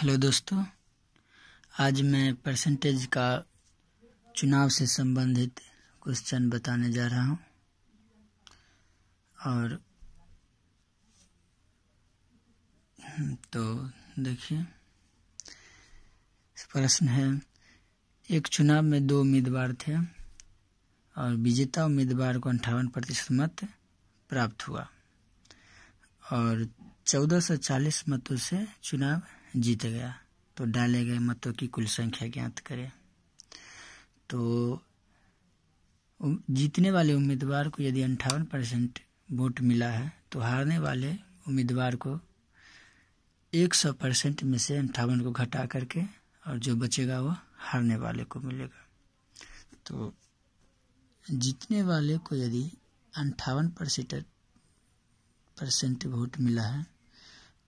Hello दोस्तों, आज मैं परसेंटेज का चुनाव से संबंधित क्वेश्चन बताने जा रहा हूं। और तो देखिए, प्रश्न है, एक चुनाव में 2 उम्मीदवार थे और विजेता उम्मीदवार को 58% मत प्राप्त हुआ और 1440 मतों से चुनाव जीत गया। तो डाले गए मतों की कुल संख्या ज्ञात करें। तो जीतने वाले उम्मीदवार को यदि 58% वोट मिला है तो हारने वाले उम्मीदवार को 100% में से 58 को घटा करके और जो बचेगा वो हारने वाले को मिलेगा। तो जीतने वाले को यदि 58% वोट मिला है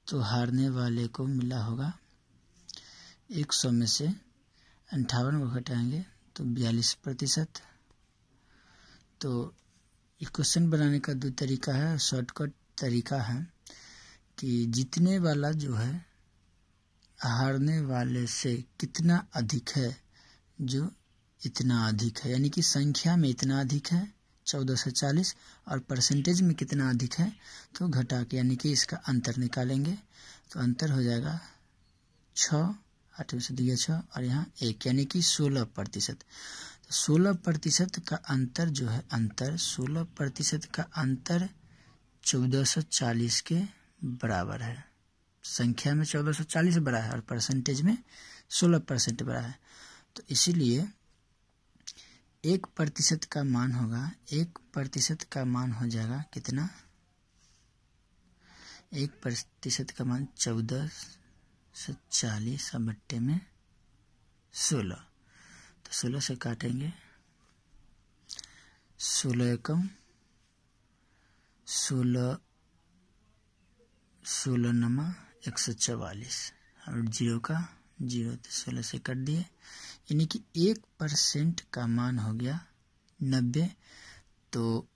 तो हारने वाले को मिला होगा 100 में से 58 को घटाएंगे तो 42%। तो ये क्वेश्चन बनाने का 2 तरीका है। शॉर्टकट तरीका है कि जीतने वाला जो है हारने वाले से कितना अधिक है, जो इतना अधिक है, यानी कि संख्या में इतना अधिक है 1440 और परसेंटेज में कितना अधिक है तो घटा के, यानी कि इसका अंतर निकालेंगे तो अंतर हो जाएगा 6, 8 में से दिया 6 और यहाँ 1, यानी कि 16%। 16% का अंतर जो है, 16% का अंतर 1440 के बराबर है। संख्या में 1440 बड़ा है और परसेंटेज में 16% बड़ा है। तो इसीलिए 1% का मान होगा, 1% का मान हो जाएगा कितना, 1% का मान 1440 बट्टे में 16। तो 16 से काटेंगे, 16 एकम 16, 16 नमा 144 और 0 का 0, तो 16 से कट दिए, यानी कि 1% का मान हो गया 90। तो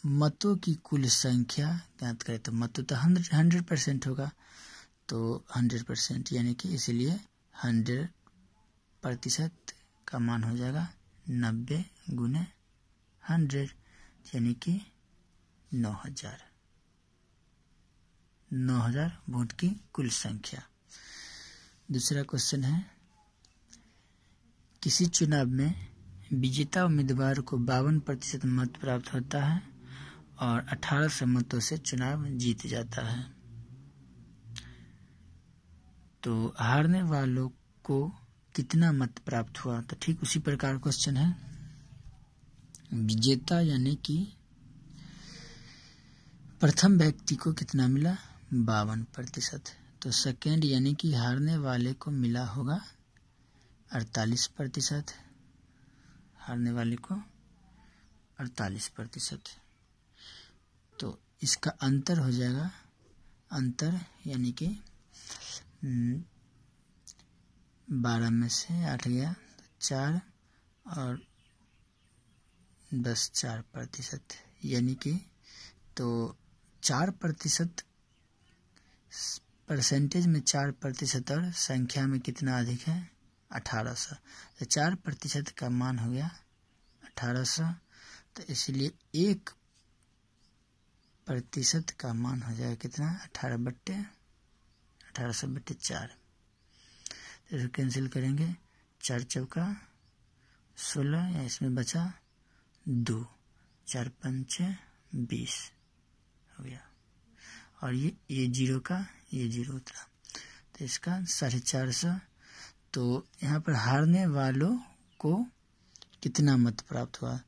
मतों की कुल संख्या ज्ञात करें तो मतों तो 100% होगा, तो 100%, यानी कि इसलिए 100% का मान हो जाएगा 90 गुने 100, यानी कि 9000 वोट की कुल संख्या। दूसरा क्वेश्चन है, किसी चुनाव में विजेता उम्मीदवार को 52% मत प्राप्त होता है और 1800 मतों से चुनाव जीत जाता है, तो हारने वालों को कितना मत प्राप्त हुआ। तो ठीक उसी प्रकार क्वेश्चन है, विजेता यानी कि प्रथम व्यक्ति को कितना मिला, 52%। तो सेकेंड यानी कि हारने वाले को मिला होगा 48%, हारने वाले को 48%। तो इसका अंतर हो जाएगा, अंतर यानी कि 12 में से 8 गया 4 और 10 4%, यानी कि तो 4% परसेंटेज में 4% और संख्या में कितना अधिक है 1800। तो 4% का मान हो गया 1800। तो इसलिए 1% का मान हो जाएगा कितना, 18/4। तो इसे कैंसिल करेंगे, 4 चौका 16, या इसमें बचा 2, 4 पंचे 20 हो गया, और ये 0 का ये 0 उतरा, तो इसका 450। तो यहाँ पर हारने वालों को कितना मत प्राप्त हुआ,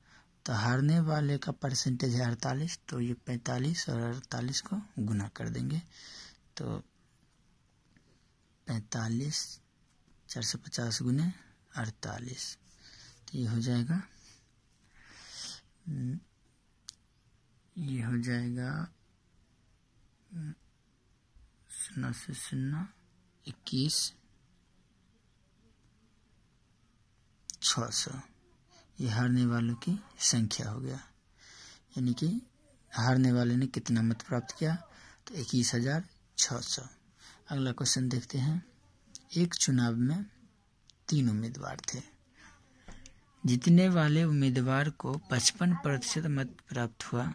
तो हारने वाले का परसेंटेज है 48, तो ये 45 और 48 को गुना कर देंगे, तो 45 450 गुने 48, तो ये हो जाएगा 0 से 0 21 600। ये हारने वालों की संख्या हो गया, यानी कि हारने वाले ने कितना मत प्राप्त किया, तो 21,600। अगला क्वेश्चन देखते हैं, एक चुनाव में 3 उम्मीदवार थे। जीतने वाले उम्मीदवार को 55% मत प्राप्त हुआ,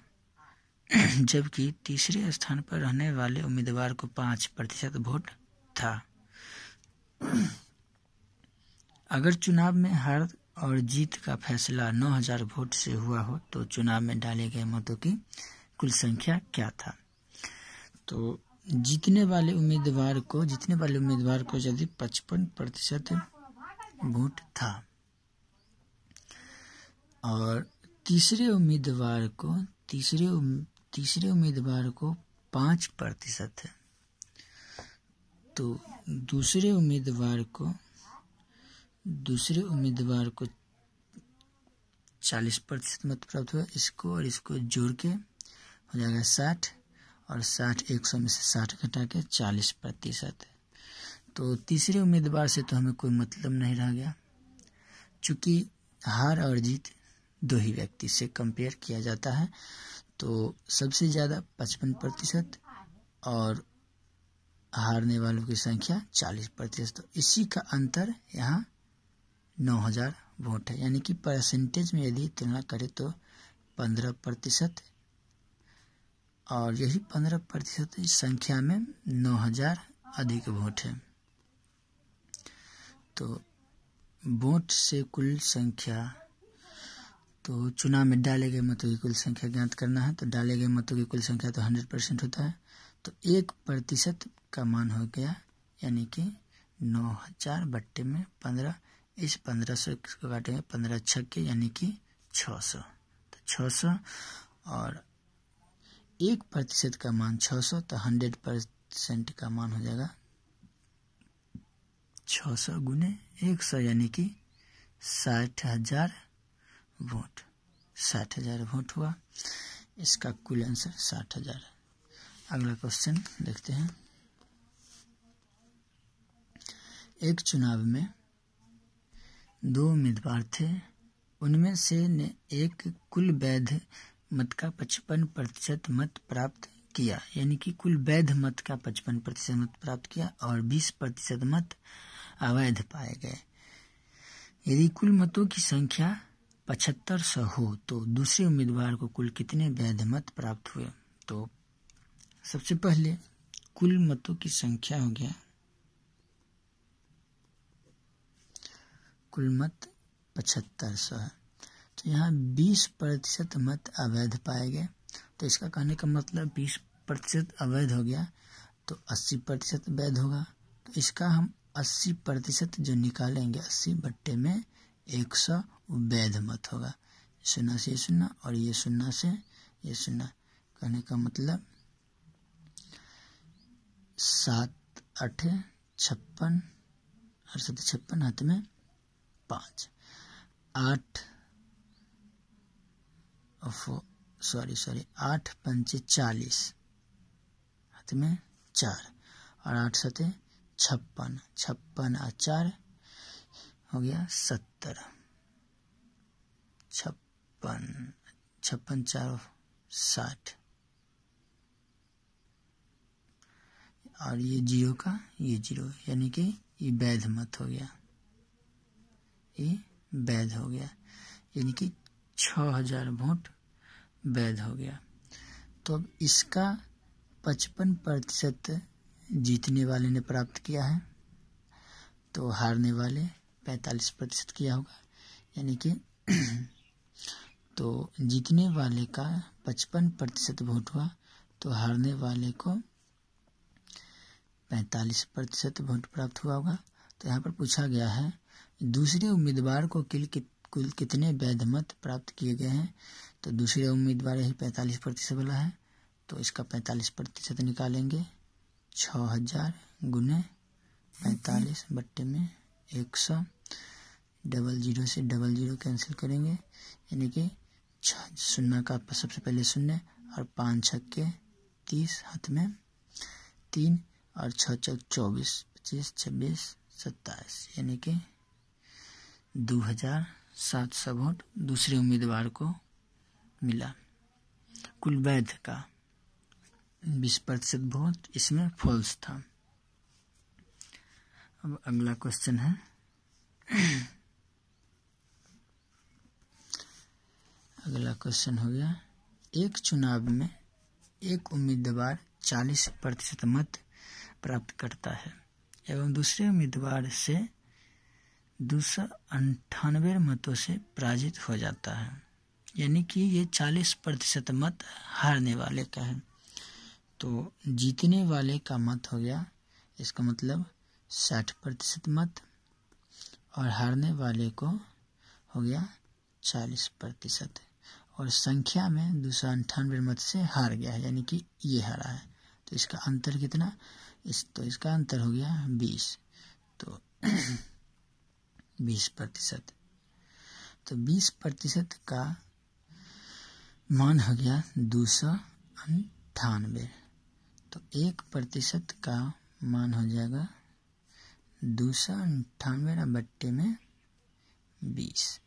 जबकि तीसरे स्थान पर रहने वाले उम्मीदवार को 5% वोट था। अगर चुनाव में हार और जीत का फैसला 9000 वोट से हुआ हो तो चुनाव में डाले गए मतों की कुल संख्या क्या था? तो जीतने वाले उम्मीदवार को यदि 55% वोट था और तीसरे उम्मीदवार को 5% है, तो दूसरे उम्मीदवार को 40% मत प्राप्त हुआ। इसको और इसको जोड़ के हो जाएगा 60, और 60 100 में से 60 घटा के 40%। तो तीसरे उम्मीदवार से तो हमें कोई मतलब नहीं रह गया, चूंकि हार और जीत 2 ही व्यक्ति से कंपेयर किया जाता है। तो सबसे ज़्यादा 55% और हारने वालों की संख्या 40%। तो इसी का अंतर यहाँ 9000 वोट है, यानी कि परसेंटेज में यदि तुलना करें तो 15%, और यही 15% इस संख्या में 9000 अधिक वोट है। तो वोट से कुल संख्या, तो चुनाव में डाले गए मतों की कुल संख्या ज्ञात करना है। तो डाले गए मतों की कुल संख्या तो 100% होता है, तो 1% का मान हो गया, यानी कि 9000 बट्टे में 15। इस 1500 को काटेंगे 15 छक्के, यानी कि 600। तो 600 और 1% का मान 600, तो 100% का मान हो जाएगा 600 गुने 100, यानी कि 60,000 वोट। 60,000 वोट हुआ, इसका कुल आंसर 60,000। अगला क्वेश्चन देखते हैं। एक चुनाव में 2 उम्मीदवार थे, उनमें से ने एक कुल वैध मत का 55% मत प्राप्त किया, यानी कि कुल वैध मत का 55% मत प्राप्त किया और 20% मत अवैध पाए गए। यदि कुल मतों की संख्या 7500 हो तो दूसरे उम्मीदवार को कुल कितने वैध मत प्राप्त हुए? तो सबसे पहले कुल मतों की संख्या हो गया, कुल मत 7500 है, तो यहाँ 20% मत अवैध पाए गए। तो इसका कहने का मतलब 20% अवैध हो गया तो 80% वैध होगा। तो इसका हम 80% जो निकालेंगे, 80 बट्टे में 100 वैध मत होगा। 0 से 0 और ये 0 से ये 0, कहने का मतलब 7 8 56 और 7 56 हाथ में 5, 8 5 40 हाथ में 4 और 8 7 56, 56 और 4 हो गया 70, 56 4 60, और ये 0 का ये 0, यानी कि ये वैध मत हो गया, ये वैध हो गया, यानी कि 6000 वोट वैध हो गया। तो अब इसका 55% जीतने वाले ने प्राप्त किया है, तो हारने वाले 45% किया होगा, यानी कि तो जीतने वाले का 55% वोट हुआ, तो हारने वाले को 45% वोट प्राप्त हुआ होगा। तो यहाँ पर पूछा गया है दूसरे उम्मीदवार को कुल कितने वैध मत प्राप्त किए गए हैं? तो दूसरे उम्मीदवार यही 45% वाला है, तो इसका 45% निकालेंगे। 6000 गुने 45 बट्टे में 100, 00 से 00 कैंसिल करेंगे, यानी कि 0 का सबसे पहले 0 और 5 छक्के 30 हाथ में 3 और 6 चौक 24 25 26 27, यानी कि 2700 वोट दूसरे उम्मीदवार को मिला। कुल वैध का 20% वोट इसमें फॉल्स था। अब अगला क्वेश्चन है अगला क्वेश्चन हो गया, एक चुनाव में एक उम्मीदवार 40% मत प्राप्त करता है एवं दूसरे उम्मीदवार से 298 मतों से पराजित हो जाता है, यानी कि ये 40% मत हारने वाले का है। तो जीतने वाले का मत हो गया, इसका मतलब 60% मत, और हारने वाले को हो गया 40%, और संख्या में 298 मत से हार गया है, यानी कि ये हारा है। तो इसका अंतर कितना, इसका अंतर हो गया 20, तो 20%। तो 20% का मान हो गया 298, तो 1% का मान हो जाएगा 298 बट्टे में 20,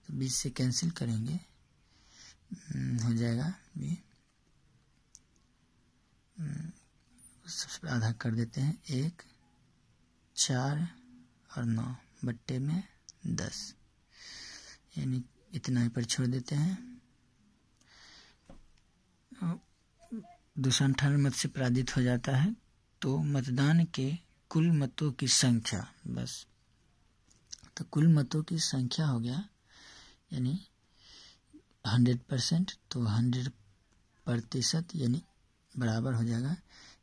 तो 20 से कैंसिल करेंगे, हो जाएगा सबसे आधा कर देते हैं, 1, 4 और 9 बट्टे में 10, यानी इतना ही पर छोड़ देते हैं। 298 मत से पराजित हो जाता है, तो मतदान के कुल मतों की संख्या, बस, तो कुल मतों की संख्या हो गया यानी 100%, तो 100% यानी बराबर हो जाएगा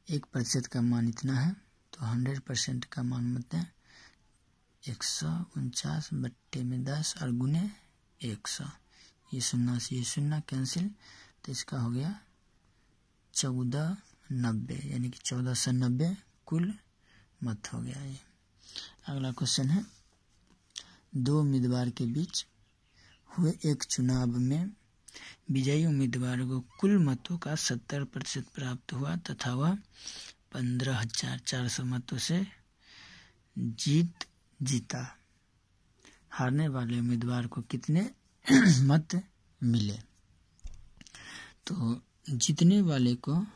1% का मान इतना है, तो 100% का मान मतलब 149 बट्टे में 10 और गुने 100, ये 0 से ये 0 कैंसिल, तो इसका हो गया 1490, यानी कि 1490 कुल मत हो गया ये। अगला क्वेश्चन है, दो उम्मीदवार के बीच हुए एक चुनाव में विजयी उम्मीदवार को कुल मतों का 70% प्राप्त हुआ तथा वह 15,400 मतों से जीता। हारने वाले उम्मीदवार को कितने मत मिले? तो जीतने वाले को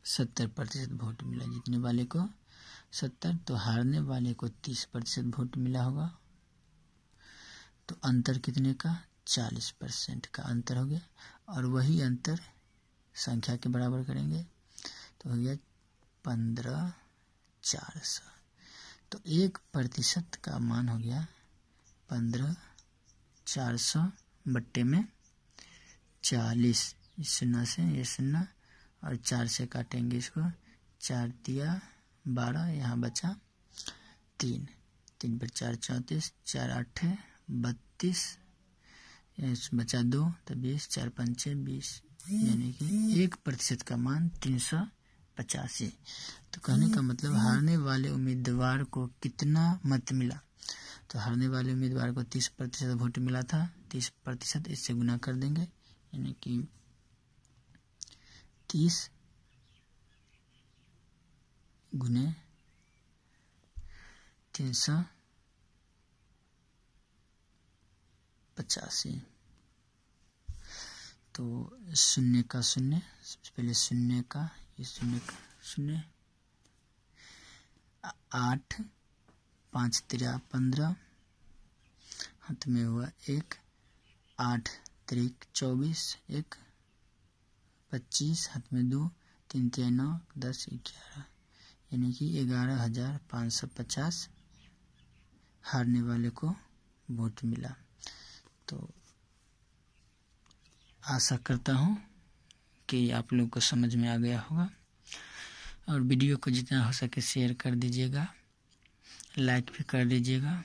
70% वोट मिला, जीतने वाले को 70, तो हारने वाले को 30% वोट मिला होगा। तो अंतर कितने का? 40% का अंतर हो गया, और वही अंतर संख्या के बराबर करेंगे तो हो गया 15,400। तो 1% का मान हो गया 15,400 बट्टे में 40, इस 0 से ये 0 और 4 से काटेंगे इसको, 4 दिया 12, यहाँ बचा 3, 3 पर 4 34, 4 8 32, बचा 2 तो 20, 4 5 20, यानी कि 1% का मान 385। तो कहने का मतलब हारने वाले उम्मीदवार को कितना मत मिला? तो हारने वाले उम्मीदवार को 30% वोट मिला था, 30% इससे गुना कर देंगे, यानी कि 30 गुने 385। तो 0 का 0, सबसे पहले 0 का, ये 0 का 0, 8 5 3 15, हाथ में हुआ 1, 8 3 24, 1 25, हाथ में 2, 3 3 9 10 11, यानी कि 11,550 हारने वाले को वोट मिला। तो आशा करता हूँ कि आप लोगों को समझ में आ गया होगा, और वीडियो को जितना हो सके शेयर कर दीजिएगा, लाइक भी कर दीजिएगा।